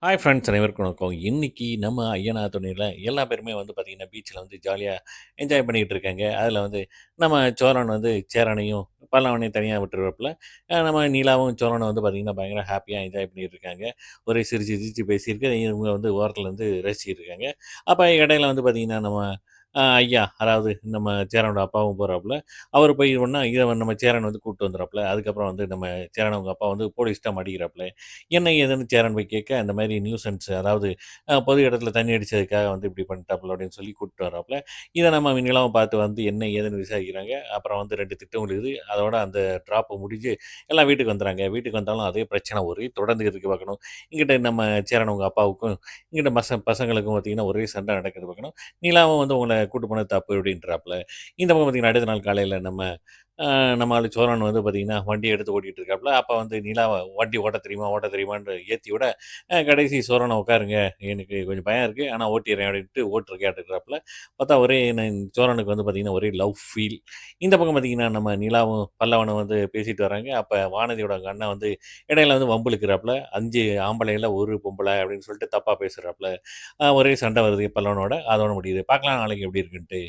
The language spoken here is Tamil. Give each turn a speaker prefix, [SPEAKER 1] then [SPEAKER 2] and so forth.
[SPEAKER 1] ஹாய் ஃப்ரெண்ட்ஸ் அனைவருக்கும் வணக்கம். இன்னைக்கு நம்ம ஐயனார் துணையில எல்லா பேருமே வந்து பார்த்தீங்கன்னா, பீச்ல வந்து ஜாலியா என்ஜாய் பண்ணிட்டு இருக்காங்க. அதில வந்து நம்ம சோழன் வந்து சேரனையும், பல்லவனையும் தனியா விட்டுருவாப்புல. நம்ம நிலாவும் சோழனும் வந்து பார்த்தீங்கன்னா, பயங்கர ஹேப்பியா என்ஜாய் பண்ணிட்டு இருக்காங்க. ஒரே சிரிச்சு சிரிச்சு பேசியிருக்கு. இவங்க வந்து ஓரத்தில வந்து ரசிச்சுட்டு இருக்காங்க. அப்ப இடையில வந்து பார்த்தீங்கன்னா, நம்ம ஐயா அதாவது நம்ம சேரனோட அப்பாவும் போறாப்புல. அவரு போய் இது பண்ணா, இத நம்ம சேரன் வந்து கூட்டு வந்துறாப்புல. அதுக்கப்புறம் வந்து நம்ம சேரன் அவங்க அப்பா வந்து போலீஸ்ட்ட மாட்டிக்கிறாப்புல. என்ன ஏதுன்னு சேரன் போய் கேட்க, இந்த மாரி நியூசன்ஸ் அதாவது பொது இடத்துல தண்ணி அடிச்சதுக்காக வந்து இப்படி பண்ணிட்டாப்புல அப்படின்னு சொல்லி கூட்டிட்டு வர்றாப்புல. இத நம்ம நிலாவும் பார்த்து வந்து என்ன ஏதுன்னு விசாரிக்கிறாங்க. அப்புறம் வந்து 2 திட்டும் விழுகுது. அதோட அந்த ட்ராப் முடிஞ்சு எல்லாம் வீட்டுக்கு வந்துறாங்க. வீட்டுக்கு வந்தாலும் அதே பிரச்சனை ஒரே தொடர்ந்து இருக்கு பார்க்கணும். இங்கிட்ட நம்ம சேரன் அவங்க அப்பாவுக்கும், இங்கிட்ட பசங்களுக்கும் பார்த்தீங்கன்னா ஒரே சண்டை நடக்குது பார்க்கணும். நிலாவும் வந்து உங்கள கூட்டு போனது தப்பு அப்படின்றாப்புல. இந்த பக்கம் பார்த்தீங்கன்னா அடுத்த நாள் காலையில அ நம்ம ஆளு சோழன் வந்து பார்த்தீங்கன்னா, வண்டிய எடுத்து ஓட்டிட்டு இருக்காப்புல. அப்ப வந்து நிலாவ "வண்டி ஓட்டத் தெரியுமா? ஓட்டத் தெரியுமான்னு?" ஏத்தி விட, கடைசி சோழன "உட்காருங்க. எனக்கு கொஞ்சம் பயம் இருக்கு. ஆனா ஓட்டிர்றேன்" அப்படின்ட்டு ஓட்டு கேட்டுருக்காப்புல. பார்த்தா ஒரே சோழனுக்கு வந்து பார்த்தீங்கன்னா, ஒரே லவ் ஃபீல். இந்த பக்கம் பார்த்தீங்கன்னா, நம்ம நிலாவும், பல்லவனும் வந்து பேசிட்டு வராங்க. அப்ப வானதியோட அண்ணன் வந்து இடையில வந்து வம்பு இழுக்கிறாப்புல. "5 ஆம்பளைல, 1 பொம்பள" அப்படின்னு சொல்லிட்டு தப்பா பேசுறாப்புல. ஒரே சண்டை வருது பல்லவனோட. அதோட முடியுது. பார்க்கலாம் நாளைக்கு எப்படி இருக்குன்ட்டு.